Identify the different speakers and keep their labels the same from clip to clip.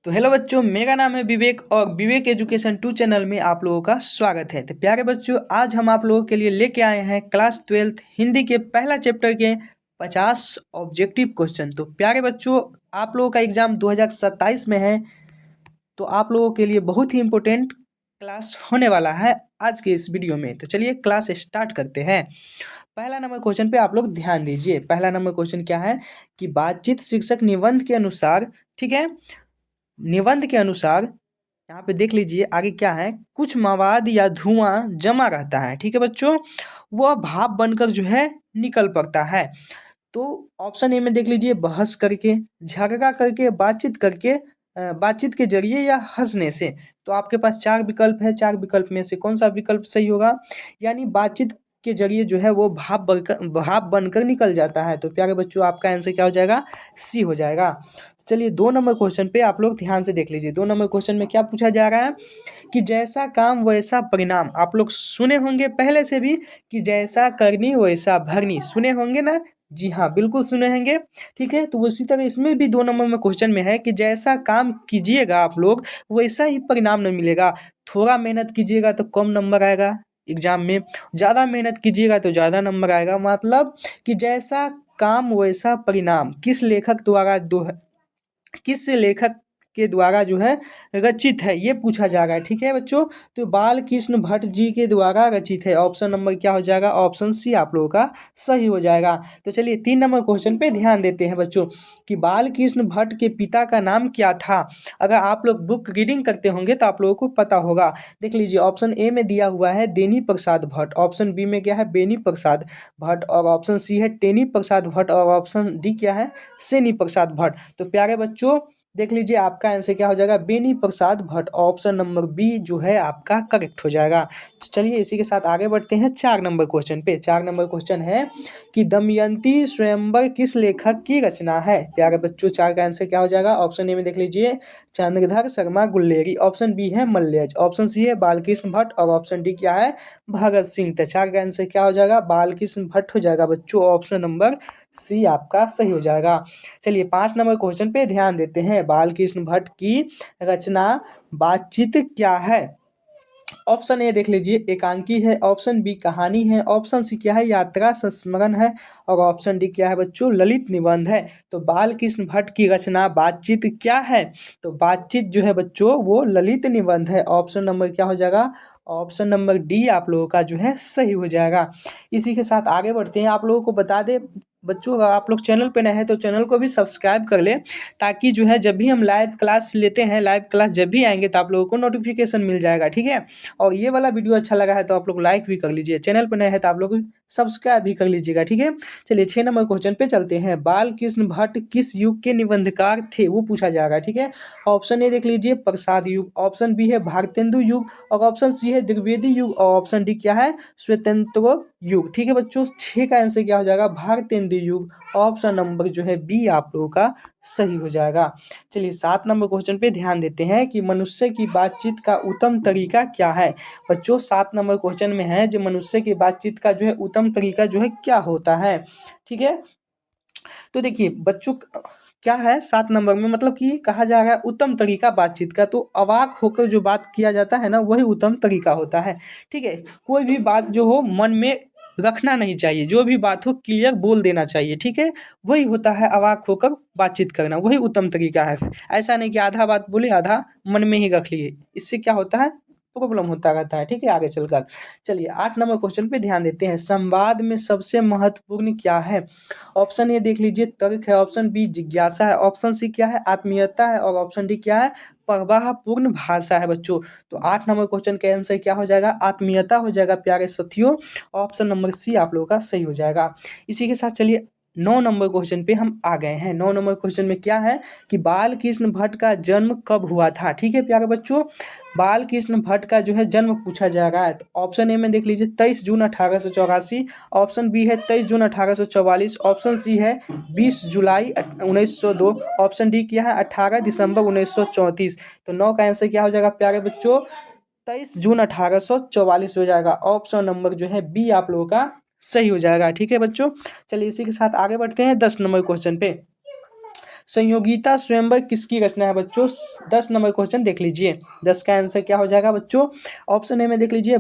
Speaker 1: तो हेलो बच्चों, मेरा नाम है विवेक और विवेक एजुकेशन 2 चैनल में आप लोगों का स्वागत है। तो प्यारे बच्चों, आज हम आप लोगों के लिए लेके आए हैं क्लास 12th हिंदी के पहला चैप्टर के 50 ऑब्जेक्टिव क्वेश्चन। तो प्यारे बच्चों, आप लोगों का एग्जाम 2027 में है, तो आप लोगों के लिए बहुत ही इम्पोर्टेंट क्लास होने वाला है आज के इस वीडियो में। तो चलिए क्लास स्टार्ट करते हैं। पहला नंबर क्वेश्चन पे आप लोग ध्यान दीजिए। पहला नंबर क्वेश्चन क्या है कि बातचीत शीर्षक निबंध के अनुसार, ठीक है, निबंध के अनुसार यहाँ पे देख लीजिए आगे क्या है। कुछ मवाद या धुआं जमा रहता है, ठीक है बच्चों, वह भाप बनकर जो है निकल पड़ता है। तो ऑप्शन ए में देख लीजिए, बहस करके, झगड़ा करके, बातचीत करके, बातचीत के जरिए या हंसने से। तो आपके पास चार विकल्प है, चार विकल्प में से कौन सा विकल्प सही होगा? यानी बातचीत के जरिए जो है वो भाप बनकर निकल जाता है। तो प्यारे बच्चों, आपका आंसर क्या हो जाएगा? सी हो जाएगा। चलिए 2 नंबर क्वेश्चन पे आप लोग ध्यान से देख लीजिए। 2 नंबर क्वेश्चन में क्या पूछा जा रहा है कि जैसा काम वैसा परिणाम। आप लोग सुने होंगे पहले से भी कि जैसा करनी वैसा भरनी, सुने होंगे ना? जी हाँ, बिल्कुल सुने होंगे। ठीक है, तो उसी तरह इसमें भी 2 नंबर में क्वेश्चन में है कि जैसा काम कीजिएगा आप लोग वैसा ही परिणाम न मिलेगा। थोड़ा मेहनत कीजिएगा तो कम नंबर आएगा एग्जाम में, ज़्यादा मेहनत कीजिएगा तो ज़्यादा नंबर आएगा। मतलब कि जैसा काम वैसा परिणाम किस लेखक के द्वारा जो है रचित है, ये पूछा जा रहा है। ठीक है बच्चों, तो बाल कृष्ण भट्ट जी के द्वारा रचित है। ऑप्शन नंबर क्या हो जाएगा? ऑप्शन सी आप लोगों का सही हो जाएगा। तो चलिए 3 नंबर क्वेश्चन पे ध्यान देते हैं बच्चों कि बाल कृष्ण भट्ट के पिता का नाम क्या था। अगर आप लोग बुक रीडिंग करते होंगे तो आप लोगों को पता होगा। देख लीजिए, ऑप्शन ए में दिया हुआ है देनी प्रसाद भट्ट, ऑप्शन बी में क्या है? बेनी प्रसाद भट्ट, और ऑप्शन सी है टेनी प्रसाद भट्ट, और ऑप्शन डी क्या है? सेनी प्रसाद भट्ट। तो प्यारे बच्चों, देख लीजिए आपका आंसर क्या हो जाएगा? Beni Prasad Bhatt, option number B जो है आपका करेक्ट हो जाएगा। तो चलिए इसी के साथ आगे बढ़ते हैं 4 नंबर क्वेश्चन पे। 4 नंबर क्वेश्चन है कि दमयंती स्वयंवर किस लेखक की रचना है। प्यारे बच्चों, 4 का आंसर क्या हो जाएगा? ऑप्शन ए में देख लीजिए चंद्रधर शर्मा गुल्लेरी, ऑप्शन बी है मल्यज, ऑप्शन सी है बालकृष्ण भट्ट, और ऑप्शन डी क्या है? भगत सिंह। तो 4 का आंसर क्या हो जाएगा? बालकृष्ण भट्ट हो जाएगा बच्चों, ऑप्शन नंबर सी आपका सही हो जाएगा। चलिए 5 नंबर क्वेश्चन पे ध्यान देते हैं। बालकृष्ण भट्ट की रचना बातचीत क्या है? ऑप्शन ए देख लीजिए एकांकी है, ऑप्शन बी कहानी है, ऑप्शन सी क्या है? यात्रा संस्मरण है, और ऑप्शन डी क्या है बच्चों? ललित निबंध है। तो बालकृष्ण भट्ट की रचना बातचीत क्या है? तो बातचीत जो है बच्चों वो ललित निबंध है। ऑप्शन नंबर क्या हो जाएगा? ऑप्शन नंबर डी आप लोगों का जो है सही हो जाएगा। इसी के साथ आगे बढ़ते हैं। आप लोगों को बता दें बच्चों, अगर आप लोग चैनल पे नए हैं तो चैनल को भी सब्सक्राइब कर ले, ताकि जो है जब भी हम लाइव क्लास लेते हैं, लाइव क्लास जब भी आएंगे तो आप लोगों को नोटिफिकेशन मिल जाएगा। ठीक है, और ये वाला वीडियो अच्छा लगा है तो आप लोग लाइक भी कर लीजिए, चैनल पर नए हैं तो आप लोग सब्सक्राइब भी कर लीजिएगा। ठीक है, चलिए 6 नंबर क्वेश्चन पे चलते हैं। बाल कृष्ण भट्ट किस युग के निबंधकार थे, वो पूछा जा रहा है। ठीक है, ऑप्शन ए देख लीजिए प्रसाद युग, ऑप्शन बी है भारतेंदु युग, और ऑप्शन सी है द्विवेदी युग, और ऑप्शन डी क्या है? स्वतंत्र युग। ठीक है बच्चों, 6 का आंसर क्या हो जाएगा? भारतेंदु युग, ऑप्शन नंबर जो है बी आप लोगों का सही हो जाएगा। चलिए 7 नंबर क्वेश्चन पे ध्यान देते हैं कि मनुष्य की बातचीत का उत्तम तरीका क्या है। बच्चों 7 नंबर क्वेश्चन में है जो मनुष्य की बातचीत का जो है उत्तम तरीका जो है क्या होता है। ठीक है, तो देखिए बच्चों, क्या है 7 नंबर में, मतलब कि कहा जा रहा है उत्तम तरीका बातचीत का, तो अवाक होकर जो बात किया जाता है ना, वही उत्तम तरीका होता है। ठीक है, कोई भी बात जो हो मन में रखना नहीं चाहिए, जो भी बात हो क्लियर बोल देना चाहिए। ठीक है, वही होता है अवाक होकर बातचीत करना, वही उत्तम तरीका है। ऐसा नहीं कि आधा बात बोले आधा मन में ही रख लिए, इससे क्या होता है? प्रॉब्लम होता रहता है। ठीक है, आगे चलकर चलिए 8 नंबर क्वेश्चन पे ध्यान देते हैं। संवाद में सबसे महत्वपूर्ण क्या है? ऑप्शन ए देख लीजिए तर्क है, ऑप्शन बी जिज्ञासा है, ऑप्शन सी क्या है? आत्मीयता है, और ऑप्शन डी क्या है? प्रवाहपूर्ण भाषा है बच्चों। तो 8 नंबर क्वेश्चन का आंसर क्या हो जाएगा? आत्मीयता हो जाएगा प्यारे साथियों, ऑप्शन नंबर सी आप लोगों का सही हो जाएगा। इसी के साथ चलिए 9 नंबर क्वेश्चन पे हम आ गए हैं। 9 नंबर क्वेश्चन में क्या है कि बाल कृष्ण भट्ट का जन्म कब हुआ था। ठीक है प्यारे बच्चों, बाल कृष्ण भट्ट का जो है जन्म पूछा जा रहा है। तो ऑप्शन ए में देख लीजिए 23 जून 1884, ऑप्शन बी है 23 जून 1844, ऑप्शन सी है 20 जुलाई 1902, ऑप्शन डी क्या है? 18 दिसंबर 1934। तो 9 का आंसर क्या हो जाएगा प्यारे बच्चों? 23 जून 1844 हो जाएगा, ऑप्शन नंबर जो है बी आप लोगों का सही हो जाएगा। ठीक है बच्चों, चलिए इसी के साथ आगे बढ़ते हैं 10 नंबर क्वेश्चन पे। संयोगिता स्वयंवर किसकी रचना है बच्चों? 10 नंबर क्वेश्चन देख लीजिए। 10 का आंसर क्या हो जाएगा बच्चों? ऑप्शन ए में देख लीजिए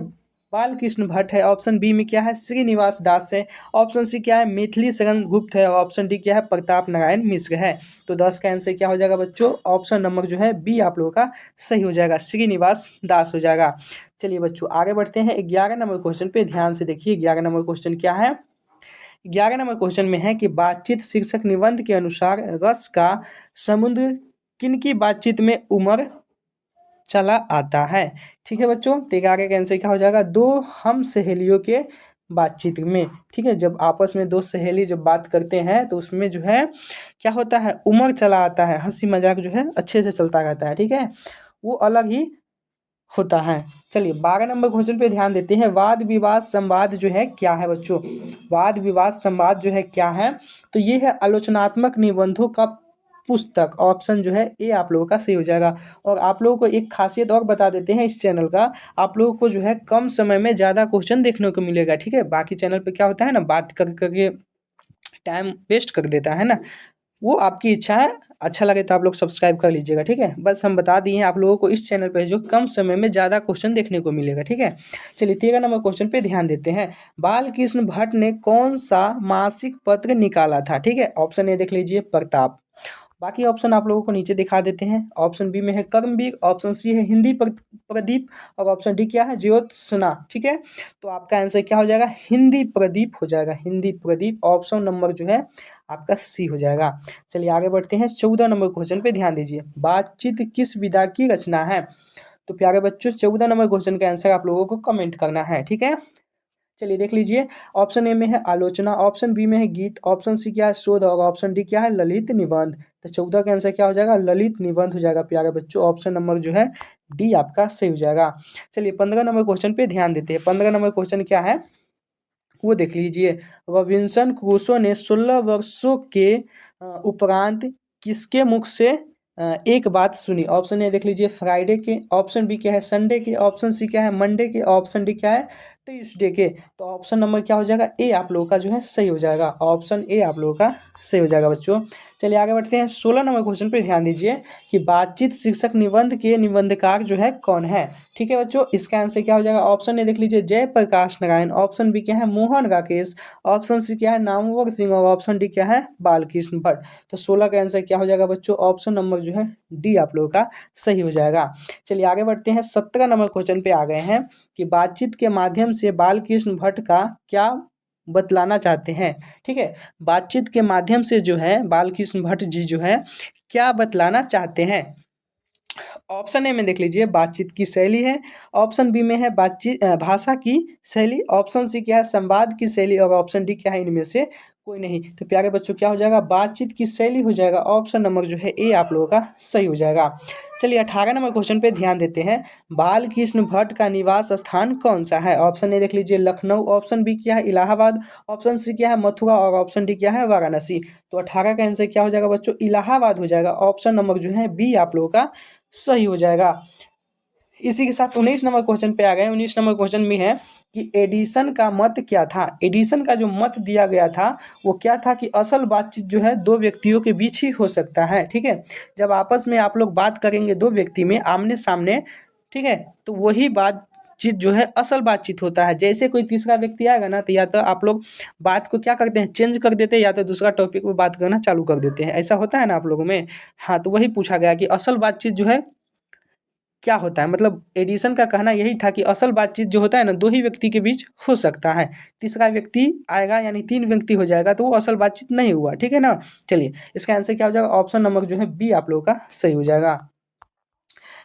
Speaker 1: बालकृष्ण भट्ट है, ऑप्शन बी में क्या है श्रीनिवास दास है, ऑप्शन सी क्या है मिथिली शरण गुप्त है, और ऑप्शन डी क्या है प्रताप नारायण मिश्र है। तो 10 का आंसर क्या हो जाएगा बच्चों? ऑप्शन नंबर जो है बी आप लोगों का सही हो जाएगा, श्रीनिवास दास हो जाएगा। चलिए बच्चों आगे बढ़ते हैं 11 नंबर क्वेश्चन पे, ध्यान से देखिए 11 नंबर क्वेश्चन क्या है। 11 नंबर क्वेश्चन में है कि बातचीत शीर्षक निबंध के अनुसार रस का समुद्र किनकी बातचीत में उमड़ चला आता है। ठीक है बच्चों, तो 11 का आंसर क्या हो जाएगा? दो हम सहेलियों के बातचीत में। ठीक है, जब आपस में दो सहेली जब बात करते हैं तो उसमें जो है क्या होता है, उमड़ चला आता है, हंसी मजाक जो है अच्छे से चलता रहता है। ठीक है, वो अलग ही होता है। चलिए 12 नंबर क्वेश्चन पे ध्यान देते हैं। वाद विवाद संवाद जो है क्या है बच्चों? वाद विवाद संवाद जो है क्या है? तो ये है आलोचनात्मक निबंधों का पुस्तक। ऑप्शन जो है ए आप लोगों का सही हो जाएगा। और आप लोगों को एक खासियत और बता देते हैं इस चैनल का, आप लोगों को जो है कम समय में ज़्यादा क्वेश्चन देखने को मिलेगा। ठीक है, बाकी चैनल पे क्या होता है ना, बात कर करके टाइम वेस्ट कर देता है ना, वो आपकी इच्छा है। अच्छा लगे तो आप लोग सब्सक्राइब कर लीजिएगा। ठीक है, बस हम बता दिए हैं आप लोगों को इस चैनल पे जो कम समय में ज़्यादा क्वेश्चन देखने को मिलेगा। ठीक है, चलिए 13 नंबर क्वेश्चन पे ध्यान देते हैं। बालकृष्ण भट्ट ने कौन सा मासिक पत्र निकाला था? ठीक है, ऑप्शन ए देख लीजिए प्रताप, बाकी ऑप्शन आप लोगों को नीचे दिखा देते हैं। ऑप्शन बी में है कर्मवीर, ऑप्शन सी है हिंदी प्रदीप, और ऑप्शन डी क्या है ज्योत्सना। ठीक है, तो आपका आंसर क्या हो जाएगा? हिंदी प्रदीप हो जाएगा, हिंदी प्रदीप। ऑप्शन नंबर जो है आपका सी हो जाएगा। चलिए आगे बढ़ते हैं 14 नंबर क्वेश्चन पे ध्यान दीजिए। बातचीत किस विधा की रचना है? तो प्यारे बच्चों 14 नंबर क्वेश्चन का आंसर आप लोगों को कमेंट करना है। ठीक है, चलिए देख लीजिए। ऑप्शन ए में है आलोचना, ऑप्शन बी में है गीत, ऑप्शन सी क्या है शोध, और ऑप्शन डी क्या है ललित निबंध। तो 14 का आंसर क्या हो जाएगा? ललित निबंध हो जाएगा प्यारे बच्चों। ऑप्शन नंबर जो है डी आपका सही हो जाएगा। चलिए 15 नंबर क्वेश्चन पे ध्यान देते हैं। 15 नंबर क्वेश्चन क्या है वो देख लीजिए। रॉबिन्सन क्रूसो ने 16 वर्षों के उपरांत किसके मुख से एक बात सुनी? ऑप्शन ए देख लीजिए फ्राइडे के, ऑप्शन बी क्या है संडे के, ऑप्शन सी क्या है मंडे के, ऑप्शन डी क्या है ट्यूसडे के। तो ऑप्शन नंबर क्या हो जाएगा? ए आप लोगों का जो है सही हो जाएगा। ऑप्शन ए आप लोगों का सही हो जाएगा बच्चों। चलिए आगे बढ़ते हैं 16 नंबर क्वेश्चन पे ध्यान दीजिए कि बातचीत शीर्षक निबंध के निबंधकार जो है कौन है? ठीक है बच्चों, इसका आंसर क्या हो जाएगा? ऑप्शन ए देख लीजिए जयप्रकाश नारायण, ऑप्शन बी क्या है मोहन राकेश, ऑप्शन सी क्या है नामवर सिंह, और ऑप्शन डी क्या है बालकृष्ण भट्ट। तो 16 का आंसर क्या हो जाएगा बच्चों? ऑप्शन नंबर जो है डी आप लोगों का सही हो जाएगा। चलिए आगे बढ़ते हैं 17 नंबर क्वेश्चन पे आ गए हैं कि बातचीत के माध्यम से बालकृष्ण भट्ट का क्या बतलाना चाहते हैं। ठीक है, बातचीत के माध्यम से जो है बालकृष्ण भट्ट जी जो है क्या बतलाना चाहते हैं? ऑप्शन ए में देख लीजिए बातचीत की शैली है, ऑप्शन बी में है बातचीत भाषा की शैली, ऑप्शन सी क्या है संवाद की शैली, और ऑप्शन डी क्या है इनमें से कोई नहीं। तो प्यारे बच्चों क्या हो जाएगा? बातचीत की शैली हो जाएगा। ऑप्शन नंबर जो है ए आप लोगों का सही हो जाएगा। चलिए 18 नंबर क्वेश्चन पे ध्यान देते हैं। बालकृष्ण भट्ट का निवास स्थान कौन सा है? ऑप्शन ए देख लीजिए लखनऊ, ऑप्शन बी क्या है इलाहाबाद, ऑप्शन सी क्या है मथुरा, और ऑप्शन डी क्या है वाराणसी। तो 18 का आंसर क्या हो जाएगा बच्चों? इलाहाबाद हो जाएगा। ऑप्शन नंबर जो है बी आप लोगों का सही हो जाएगा। इसी के साथ 19 नंबर क्वेश्चन पे आ गए। 19 नंबर क्वेश्चन में है कि एडिसन का मत क्या था? एडिसन का जो मत दिया गया था वो क्या था कि असल बातचीत जो है दो व्यक्तियों के बीच ही हो सकता है। ठीक है, जब आपस में आप लोग बात करेंगे दो व्यक्ति में आमने सामने, ठीक है, तो वही बातचीत जो है असल बातचीत होता है। जैसे कोई तीसरा व्यक्ति आएगा ना तो या तो आप लोग बात को क्या करते हैं चेंज कर देते हैं, या तो दूसरा टॉपिक पे बात करना चालू कर देते हैं। ऐसा होता है ना आप लोगों में। हाँ, तो वही पूछा गया कि असल बातचीत जो है क्या होता है, मतलब एडिसन का कहना यही था कि असल बातचीत जो होता है ना दो ही व्यक्ति के बीच हो सकता है। तीसरा व्यक्ति आएगा यानी तीन व्यक्ति हो जाएगा तो वो असल बातचीत नहीं हुआ। ठीक है ना। चलिए इसका आंसर क्या हो जाएगा? ऑप्शन नंबर जो है बी आप लोगों का सही हो जाएगा।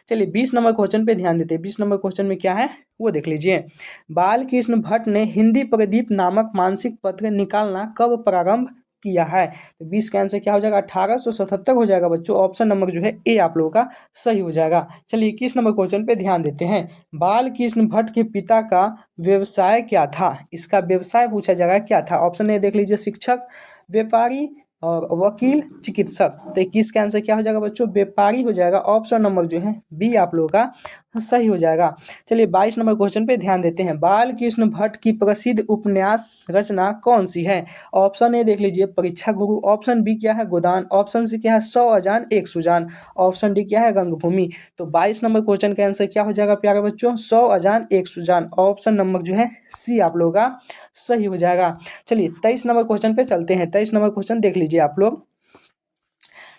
Speaker 1: चलिए 20 नंबर क्वेश्चन पे ध्यान देते हैं। 20 नंबर क्वेश्चन में क्या है वो देख लीजिए। बालकृष्ण भट्ट ने हिंदी प्रदीप नामक मासिक पत्र निकालना कब प्रारंभ किया है? तो 20 का आंसर क्या हो जाएगा? 1877 हो जाएगा बच्चों। ऑप्शन नंबर जो है ए आप लोगों का सही हो जाएगा। चलिए 21 नंबर क्वेश्चन पे ध्यान देते हैं। बालकृष्ण भट्ट के पिता का व्यवसाय क्या था? इसका व्यवसाय पूछा जाएगा क्या था। ऑप्शन ए देख लीजिए शिक्षक, व्यापारी, और वकील, चिकित्सक। तो 21 का आंसर क्या हो जाएगा बच्चों? व्यापारी हो जाएगा। ऑप्शन नंबर जो है बी आप लोगों का सही हो जाएगा। चलिए 22 नंबर क्वेश्चन पे ध्यान देते हैं। बाल कृष्ण भट्ट की प्रसिद्ध उपन्यास रचना कौन सी है? ऑप्शन ए देख लीजिए, परीक्षा गुरु। ऑप्शन बी क्या है? गोदान। ऑप्शन सी क्या है? 100 अजान एक सुजान। ऑप्शन डी क्या है? रंगभूमि। तो 22 नंबर क्वेश्चन का आंसर क्या हो जाएगा प्यारे बच्चों? 100 अजान एक सुजान। ऑप्शन नंबर जो है सी आप लोगों का सही हो जाएगा। चलिए 23 नंबर क्वेश्चन पे चलते हैं। 23 नंबर क्वेश्चन देख लीजिए आप लोग।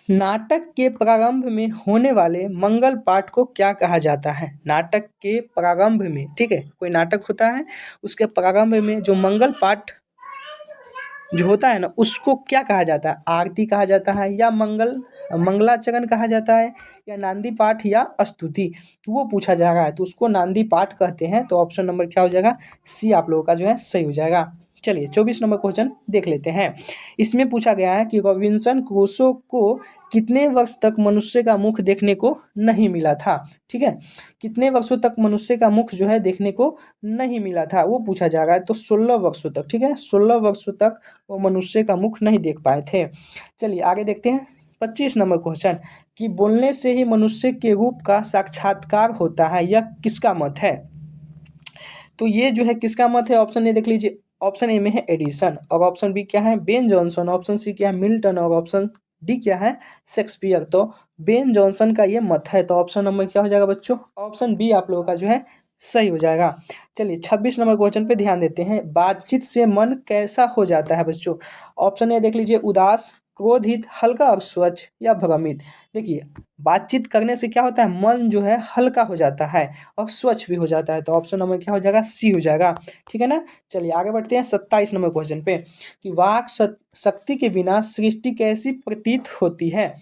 Speaker 1: नाटक के प्रारंभ में होने वाले मंगल पाठ को क्या कहा जाता है? नाटक के प्रारंभ में, ठीक है, कोई नाटक होता है, उसके प्रारंभ में जो मंगल पाठ जो होता है ना, उसको क्या कहा जाता है? आरती कहा जाता है, या मंगलाचरण कहा जाता है, या नांदी पाठ, या स्तुति, वो पूछा जा रहा है। तो उसको नांदी पाठ कहते हैं। तो ऑप्शन नंबर क्या हो जाएगा? सी आप लोगों का जो है सही हो जाएगा। चलिए 24 नंबर क्वेश्चन देख लेते हैं। इसमें पूछा गया है कि रॉबिन्सन क्रूसो को कितने वर्ष तक मनुष्य का मुख देखने को नहीं मिला था? ठीक है, कितने वर्षों तक मनुष्य का मुख जो है देखने को नहीं मिला था, वो पूछा जा रहा है। तो 16 वर्षों तक, ठीक है, 16 वर्षों तक वो मनुष्य का मुख नहीं देख पाए थे। चलिए आगे देखते हैं 25 नंबर क्वेश्चन कि बोलने से ही मनुष्य के रूप का साक्षात्कार होता है, यह किसका मत है? तो ये जो है किसका मत है? ऑप्शन ए देख लीजिए। ऑप्शन ए में है एडिसन, और ऑप्शन बी क्या है? Ben Jonson. ऑप्शन सी क्या है? मिल्टन, और ऑप्शन डी क्या है? शेक्सपियर। तो बेन जॉनसन का ये मत है। तो ऑप्शन नंबर क्या हो जाएगा बच्चों? ऑप्शन बी आप लोगों का जो है सही हो जाएगा। चलिए 26 नंबर क्वेश्चन पे ध्यान देते हैं। बातचीत से मन कैसा हो जाता है बच्चों? ऑप्शन ए देख लीजिए, उदास, क्रोधित, हल्का और स्वच्छ, या भ्रमित। देखिए बातचीत करने से क्या होता है? मन जो है हल्का हो जाता है और स्वच्छ भी हो जाता है। तो ऑप्शन नंबर क्या हो जाएगा? सी हो जाएगा। ठीक है ना। चलिए आगे बढ़ते हैं 27 नंबर क्वेश्चन पे कि वाक शक्ति के बिना सृष्टि कैसी प्रतीत होती है?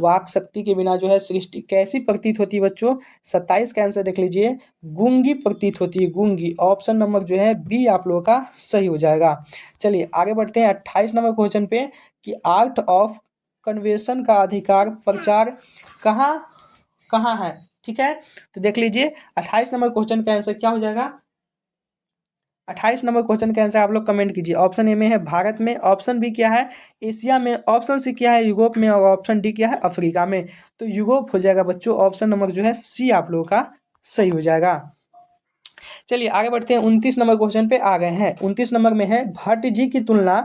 Speaker 1: वाक शक्ति के बिना जो है सृष्टि कैसी प्रतीत होती है बच्चों? 27 का आंसर देख लीजिए, गूंगी प्रतीत होती है, गूंगी। ऑप्शन नंबर जो है बी आप लोगों का सही हो जाएगा। चलिए आगे बढ़ते हैं 28 नंबर क्वेश्चन पे कि आर्ट ऑफ कन्वेंशन का अधिकार प्रचार कहाँ कहाँ है? ठीक है, तो देख लीजिए 28 नंबर क्वेश्चन का आंसर क्या हो जाएगा? 28 नंबर क्वेश्चन का आंसर आप लोग कमेंट कीजिए। ऑप्शन ए में है भारत में, ऑप्शन बी क्या है? एशिया में, ऑप्शन सी क्या है? यूरोप में, और ऑप्शन डी क्या है? अफ्रीका में। तो यूरोप हो जाएगा बच्चों। ऑप्शन नंबर जो है सी आप लोगों का सही हो जाएगा। चलिए आगे बढ़ते हैं 29 नंबर क्वेश्चन पे आ गए हैं। 29 नंबर में है भट्ट जी की तुलना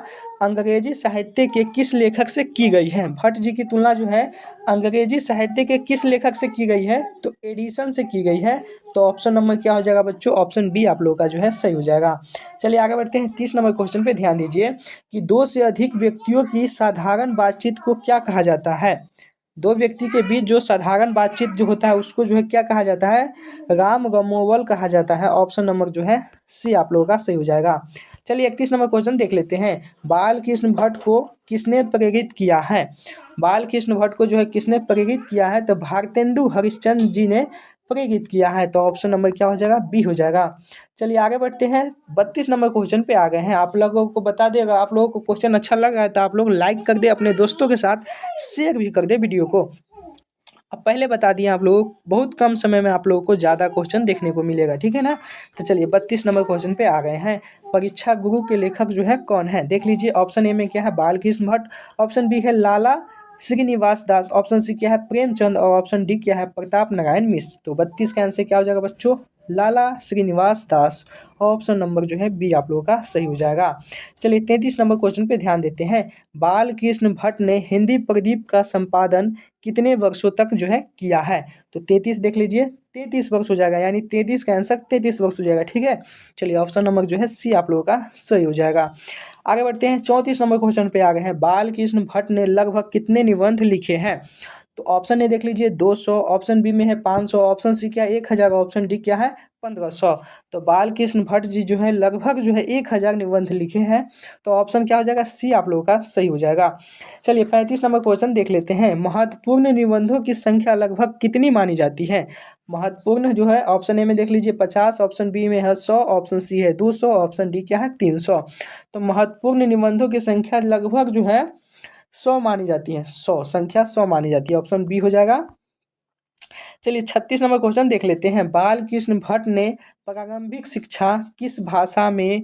Speaker 1: अंग्रेजी साहित्य के किस लेखक से की गई है? भट्ट जी की तुलना जो है अंग्रेजी साहित्य के किस लेखक से की गई है? तो एडिसन से की गई है। तो ऑप्शन नंबर क्या हो जाएगा बच्चों? ऑप्शन बी आप लोगों का जो है सही हो जाएगा। चलिए आगे बढ़ते हैं 30 नंबर क्वेश्चन पे ध्यान दीजिए कि दो से अधिक व्यक्तियों की साधारण बातचीत को क्या कहा जाता है? दो व्यक्ति के बीच जो साधारण बातचीत जो होता है उसको जो है क्या कहा जाता है? राम गमोवल कहा जाता है। ऑप्शन नंबर जो है सी आप लोगों का सही हो जाएगा। चलिए 31 नंबर क्वेश्चन देख लेते हैं। बाल कृष्ण भट्ट को किसने प्रेरित किया है? बाल कृष्ण भट्ट को जो है किसने प्रेरित किया है? तो भारतेंदु हरिश्चंद्र जी ने प्रेरित किया है। तो ऑप्शन नंबर क्या हो जाएगा? बी हो जाएगा। चलिए आगे बढ़ते हैं 32 नंबर क्वेश्चन पे आ गए हैं। आप लोगों को बता देगा, आप लोगों को क्वेश्चन अच्छा लग रहा है तो आप लोग लाइक कर दे, अपने दोस्तों के साथ शेयर भी कर दे वीडियो को। अब पहले बता दिए आप लोग, बहुत कम समय में आप लोगों को ज़्यादा क्वेश्चन देखने को मिलेगा, ठीक है ना। तो चलिए 32 नंबर क्वेश्चन पे आ गए हैं। परीक्षा गुरु के लेखक जो है कौन है? देख लीजिए ऑप्शन ए में क्या है? बालकृष्ण भट्ट। ऑप्शन बी है लाला श्रीनिवास दास। ऑप्शन सी क्या है? प्रेमचंद। और ऑप्शन डी क्या है? प्रताप नारायण मिश्र। तो 32 का आंसर क्या हो जाएगा बच्चों? लाला श्रीनिवास दास। ऑप्शन नंबर जो है बी आप लोगों का सही हो जाएगा। चलिए 33 नंबर क्वेश्चन पे ध्यान देते हैं। बालकृष्ण भट्ट ने हिंदी प्रदीप का संपादन कितने वर्षों तक जो है किया है? तो 33 देख लीजिए, 33 वर्ष हो जाएगा, यानी 33 का आंसर 33 वर्ष हो जाएगा। ठीक है, चलिए ऑप्शन नंबर जो है सी आप लोगों का सही हो जाएगा। आगे बढ़ते हैं 34 नंबर क्वेश्चन पे आ गए हैं। बालकृष्ण भट्ट ने लगभग कितने निबंध लिखे हैं? तो ऑप्शन ए देख लीजिए 200, ऑप्शन बी में है 500, ऑप्शन सी क्या 1000, ऑप्शन डी क्या है 1500। तो बालकृष्ण भट्ट जी जो है लगभग जो है 1000 निबंध लिखे हैं। तो ऑप्शन क्या हो जाएगा? सी आप लोगों का सही हो जाएगा। चलिए 35 नंबर क्वेश्चन देख लेते हैं। महत्वपूर्ण निबंधों की संख्या लगभग कितनी मानी जाती है? महत्वपूर्ण जो है ऑप्शन ए में देख लीजिए 50, ऑप्शन बी में है 100, ऑप्शन सी है 200, ऑप्शन डी क्या है 300। तो महत्वपूर्ण निबंधों की संख्या लगभग जो है 100 मानी जाती है। 100 संख्या 100 मानी जाती है। ऑप्शन बी हो जाएगा। चलिए 36 नंबर क्वेश्चन देख लेते हैं। बालकृष्ण भट्ट ने प्रारंभिक शिक्षा किस भाषा में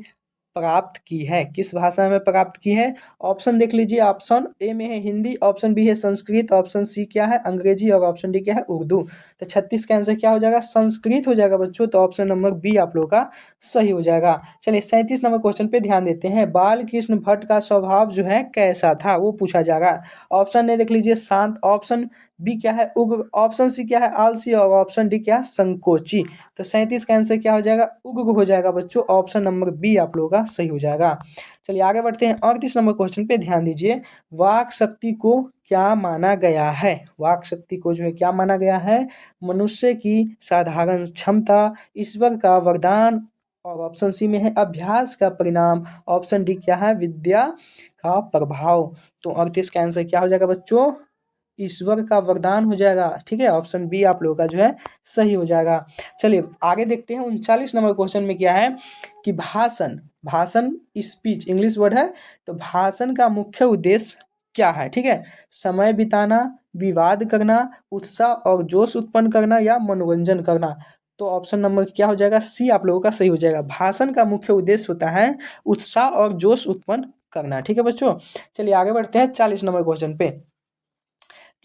Speaker 1: प्राप्त की है, किस भाषा में प्राप्त की है? ऑप्शन देख लीजिए, ऑप्शन ए में है हिंदी, ऑप्शन बी है संस्कृत, ऑप्शन सी क्या है अंग्रेजी और ऑप्शन डी क्या है उर्दू। तो 36 का आंसर क्या हो जाएगा? संस्कृत हो जाएगा बच्चों। तो ऑप्शन नंबर बी आप लोगों का सही हो जाएगा। चलिए 37 नंबर क्वेश्चन पे ध्यान देते हैं। बाल कृष्ण भट्ट का स्वभाव जो है कैसा था, वो पूछा जाएगा। ऑप्शन ए देख लीजिए शांत, ऑप्शन बी क्या है उग्र, ऑप्शन सी क्या है आलसी और ऑप्शन डी क्या है संकोची। तो 37 का आंसर क्या हो जाएगा? उग्र हो जाएगा बच्चों। ऑप्शन नंबर बी आप लोगों का सही हो जाएगा। चलिए आगे बढ़ते हैं। 38 नंबर क्वेश्चन पे ध्यान दीजिए। वाक शक्ति को क्या माना गया है? वाक शक्ति को जो है क्या माना गया है? मनुष्य की साधारण क्षमता, ईश्वर का वरदान और ऑप्शन सी में है अभ्यास का परिणाम, ऑप्शन डी क्या है विद्या का प्रभाव। तो 38 का आंसर क्या हो जाएगा बच्चों? ईश्वर का वरदान हो जाएगा। ठीक है, ऑप्शन बी आप लोगों का जो है सही हो जाएगा। चलिए आगे देखते हैं। 39 नंबर क्वेश्चन में क्या है कि भाषण, भाषण स्पीच इंग्लिश वर्ड है, तो भाषण का मुख्य उद्देश्य क्या है? ठीक है, समय बिताना, विवाद करना, उत्साह और जोश उत्पन्न करना या मनोरंजन करना। तो ऑप्शन नंबर क्या हो जाएगा? सी आप लोगों का सही हो जाएगा। भाषण का मुख्य उद्देश्य होता है उत्साह और जोश उत्पन्न करना। ठीक है बच्चों, चलिए आगे बढ़ते हैं 40 नंबर क्वेश्चन पे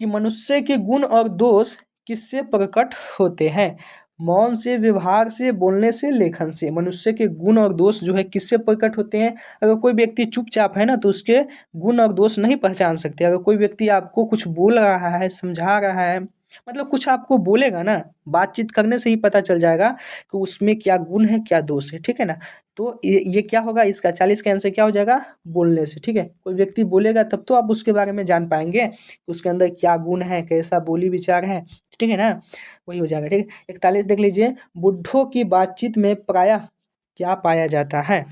Speaker 1: कि मनुष्य के गुण और दोष किससे प्रकट होते हैं? मौन से, व्यवहार से, बोलने से, लेखन से। मनुष्य के गुण और दोष जो है किससे प्रकट होते हैं? अगर कोई व्यक्ति चुपचाप है ना तो उसके गुण और दोष नहीं पहचान सकते। अगर कोई व्यक्ति आपको कुछ बोल रहा है, समझा रहा है, मतलब कुछ आपको बोलेगा ना, बातचीत करने से ही पता चल जाएगा कि उसमें क्या गुण है क्या दोष है। ठीक है ना, तो ये क्या होगा? इसका 40 का आंसर क्या हो जाएगा? बोलने से। ठीक है, कोई व्यक्ति बोलेगा तब तो आप उसके बारे में जान पाएंगे कि उसके अंदर क्या गुण है, कैसा बोली विचार है। ठीक है ना, वही हो जाएगा। ठीक है, 41 देख लीजिए। बुड्ढों की बातचीत में प्रायः क्या पाया जाता है?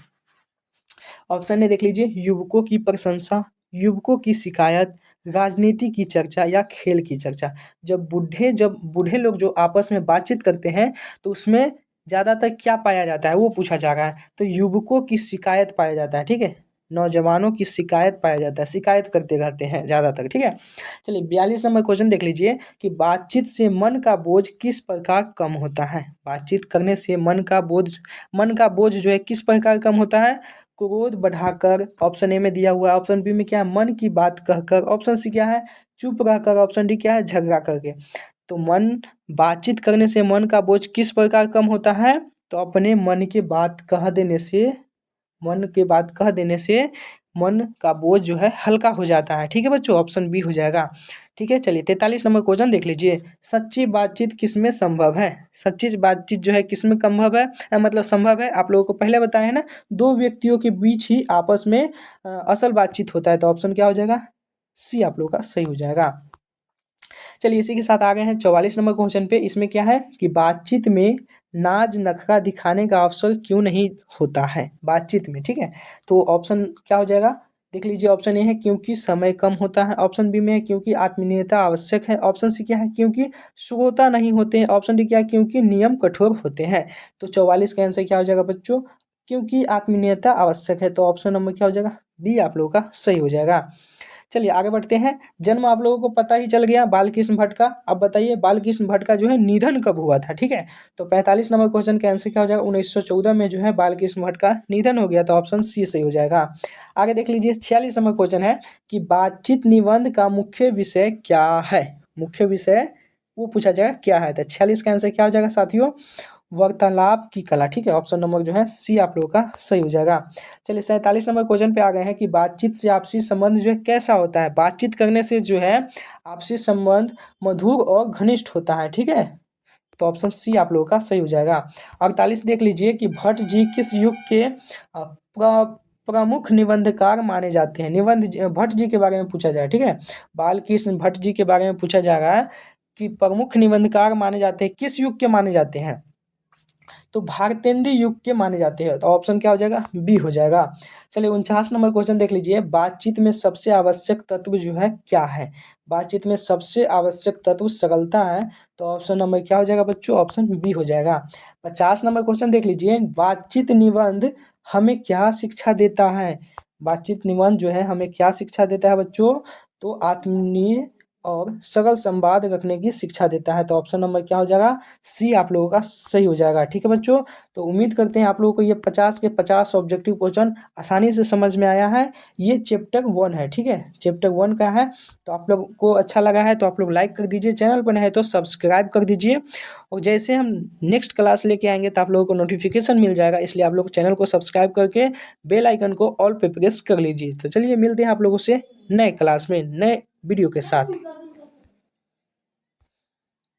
Speaker 1: ऑप्शन ए देख लीजिए युवकों की प्रशंसा, युवकों की शिकायत, राजनीति की चर्चा या खेल की चर्चा। जब बूढ़े लोग जो आपस में बातचीत करते हैं तो उसमें ज़्यादातर क्या पाया जाता है वो पूछा जा रहा है। तो युवकों की शिकायत पाया जाता है। ठीक है, नौजवानों की शिकायत पाया जाता है, शिकायत करते रहते हैं ज़्यादातर। ठीक है, चलिए 42 नंबर क्वेश्चन देख लीजिए कि बातचीत से मन का बोझ किस प्रकार कम होता है? बातचीत करने से मन का बोझ जो है किस प्रकार कम होता है? क्रोध बढ़ाकर, ऑप्शन ए में दिया हुआ है, ऑप्शन बी में क्या है मन की बात कहकर, ऑप्शन सी क्या है चुप रहकर, ऑप्शन डी क्या है झगड़ा करके। तो मन बातचीत करने से मन का बोझ किस प्रकार कम होता है? तो अपने मन की बात कह देने से मन का बोझ जो है हल्का हो जाता है। ठीक है बच्चों, ऑप्शन बी हो जाएगा। ठीक है, चलिए 43 नंबर क्वेश्चन देख लीजिए। सच्ची बातचीत किसमें संभव है? सच्ची बातचीत जो है किसमें संभव है? मतलब संभव है, आप लोगों को पहले बताया है ना, दो व्यक्तियों के बीच ही आपस में असल बातचीत होता है। तो ऑप्शन क्या हो जाएगा? सी आप लोगों का सही हो जाएगा। चलिए इसी के साथ आ गए हैं 44 नंबर क्वेश्चन पे। इसमें क्या है कि बातचीत में नाज नखरा दिखाने का अवसर क्यों नहीं होता है बातचीत में? ठीक है, तो ऑप्शन क्या हो जाएगा? देख लीजिए, ऑप्शन ए है क्योंकि समय कम होता है, ऑप्शन बी में है क्योंकि आत्मीयता आवश्यक है, ऑप्शन सी क्या है क्योंकि श्रोता नहीं होते हैं, ऑप्शन डी क्या है क्योंकि नियम कठोर होते हैं। तो 44 का आंसर क्या हो जाएगा बच्चों? क्योंकि आत्मीयता आवश्यक है। तो ऑप्शन नंबर क्या हो जाएगा? बी आप लोगों का सही हो जाएगा। चलिए आगे बढ़ते हैं। जन्म आप लोगों को पता ही चल गया बालकृष्ण भट्ट का। अब बताइए बालकृष्ण भट्ट का जो है निधन कब हुआ था? ठीक है, तो 45 नंबर क्वेश्चन का आंसर क्या हो जाएगा? 1914 में जो है बालकृष्ण भट्ट का निधन हो गया। तो ऑप्शन सी सही हो जाएगा। आगे देख लीजिए 46 नंबर क्वेश्चन है कि बातचीत निबंध का मुख्य विषय क्या है? मुख्य विषय वो पूछा जाएगा क्या है। तो 46 का आंसर क्या हो जाएगा साथियों? वार्तालाप की कला। ठीक है, ऑप्शन नंबर जो है सी आप लोगों का सही हो जाएगा। चलिए 47 नंबर क्वेश्चन पे आ गए हैं कि बातचीत से आपसी संबंध जो है कैसा होता है? बातचीत करने से जो है आपसी संबंध मधुर और घनिष्ठ होता है। ठीक है, तो ऑप्शन सी आप लोगों का सही हो जाएगा। 48 देख लीजिए कि भट्ट जी किस युग के प्रमुख निबंधकार माने जाते हैं? भट्ट जी के बारे में पूछा जाए। ठीक है, बालकृष्ण भट्ट जी के बारे में पूछा जा रहा है कि प्रमुख निबंधकार माने जाते हैं, किस युग के माने जाते हैं? तो भारतेंदु युग के माने जाते हैं। तो ऑप्शन क्या हो जाएगा? बी हो जाएगा। चलिए 49 नंबर क्वेश्चन देख लीजिए। बातचीत में सबसे आवश्यक तत्व जो है क्या है? बातचीत में सबसे आवश्यक तत्व सरलता है। तो ऑप्शन नंबर क्या हो जाएगा बच्चों? ऑप्शन बी हो जाएगा। 50 नंबर क्वेश्चन देख लीजिए। बातचीत निबंध हमें क्या शिक्षा देता है? बातचीत निबंध जो है हमें क्या शिक्षा देता है बच्चों? तो आत्मीय और सरल संवाद रखने की शिक्षा देता है। तो ऑप्शन नंबर क्या हो जाएगा, सी आप लोगों का सही हो जाएगा। ठीक है बच्चों, तो उम्मीद करते हैं आप लोगों को ये 50 के 50 ऑब्जेक्टिव क्वेश्चन आसानी से समझ में आया है। ये चैप्टर 1 है, ठीक है, चैप्टर 1 का है। तो आप लोग को अच्छा लगा है तो आप लोग लाइक कर दीजिए, चैनल पर नए हैं तो सब्सक्राइब कर दीजिए। और जैसे हम नेक्स्ट क्लास लेके आएंगे तो आप लोगों को नोटिफिकेशन मिल जाएगा, इसलिए आप लोग चैनल को सब्सक्राइब करके बेल आइकन को ऑल पे प्रेस कर लीजिए। तो चलिए मिलते हैं आप लोगों से नए क्लास में नए वीडियो के साथ।